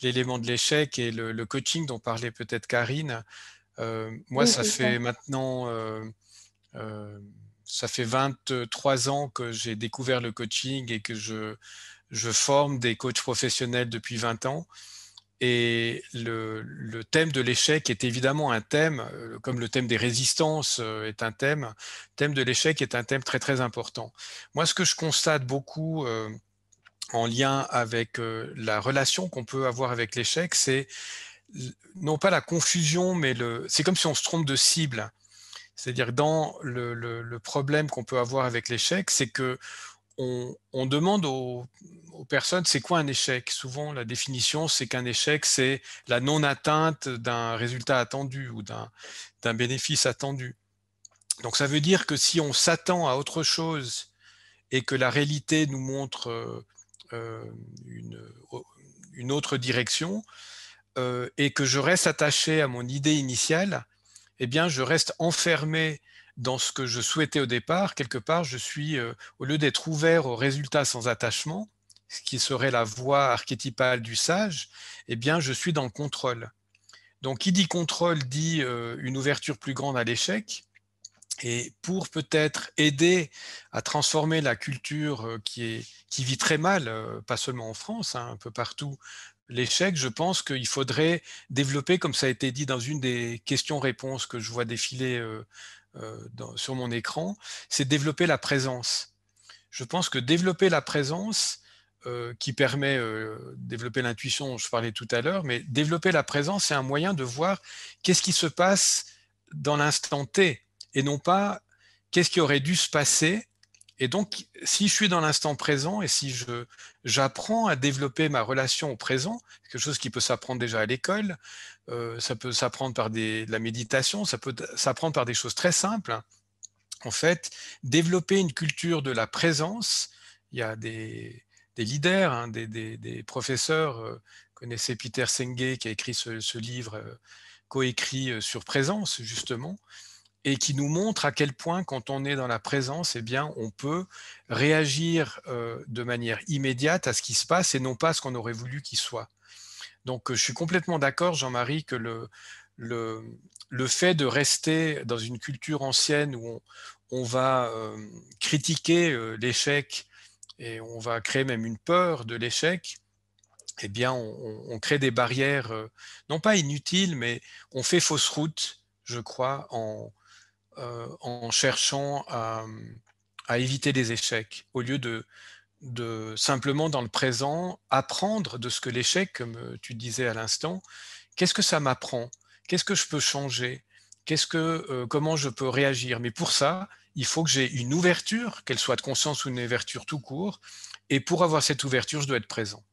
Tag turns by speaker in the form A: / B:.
A: l'élément de l'échec et le coaching dont parlait peut-être Karine. Moi,
B: Oui,
A: ça
B: c'est ça.
A: fait maintenant, ça fait 23 ans que j'ai découvert le coaching et que je forme des coachs professionnels depuis 20 ans. Et le thème de l'échec est évidemment un thème, comme le thème des résistances est un thème. Le thème de l'échec est un thème très très important. Moi, ce que je constate beaucoup en lien avec la relation qu'on peut avoir avec l'échec, c'est non pas la confusion, mais c'est comme si on se trompe de cible. C'est-à-dire dans le problème qu'on peut avoir avec l'échec, c'est que on demande aux personnes, c'est quoi un échec? Souvent, la définition, c'est qu'un échec, c'est la non-atteinte d'un résultat attendu ou d'un bénéfice attendu. Donc ça veut dire que si on s'attend à autre chose et que la réalité nous montre euh, une, une autre direction, et que je reste attaché à mon idée initiale, eh bien, je reste enfermé dans ce que je souhaitais au départ. Quelque part, je suis, au lieu d'être ouvert aux résultats sans attachement, ce qui serait la voie archétypale du sage, eh bien, je suis dans le contrôle. Donc, qui dit contrôle dit une ouverture plus grande à l'échec. Et pour peut-être aider à transformer la culture qui vit très mal, pas seulement en France, hein, un peu partout, l'échec, je pense qu'il faudrait développer, comme ça a été dit dans une des questions-réponses que je vois défiler sur mon écran, c'est développer la présence. Je pense que développer la présence, qui permet développer l'intuition dont je parlais tout à l'heure, mais développer la présence, c'est un moyen de voir qu'est-ce qui se passe dans l'instant T et non pas qu'est-ce qui aurait dû se passer. Et donc, si je suis dans l'instant présent et si j'apprends à développer ma relation au présent, quelque chose qui peut s'apprendre déjà à l'école, ça peut s'apprendre par de la méditation, ça peut s'apprendre par des choses très simples, hein. En fait, développer une culture de la présence. Il y a des leaders, hein, des professeurs. Connaissez Peter Senge qui a écrit ce livre coécrit sur présence justement, et qui nous montre à quel point quand on est dans la présence, eh bien, on peut réagir de manière immédiate à ce qui se passe et non pas à ce qu'on aurait voulu qu'il soit. Donc, je suis complètement d'accord, Jean-Marie, que le, le fait de rester dans une culture ancienne où on va critiquer l'échec et on va créer même une peur de l'échec, eh bien, on crée des barrières, non pas inutiles, mais on fait fausse route, je crois, en cherchant à éviter les échecs, au lieu de simplement dans le présent apprendre de ce que l'échec, comme tu disais à l'instant, qu'est-ce que ça m'apprend? Qu'est-ce que je peux changer? Comment je peux réagir? Mais pour ça, il faut que j'ai une ouverture, qu'elle soit de conscience ou une ouverture tout court. Et pour avoir cette ouverture, je dois être présent.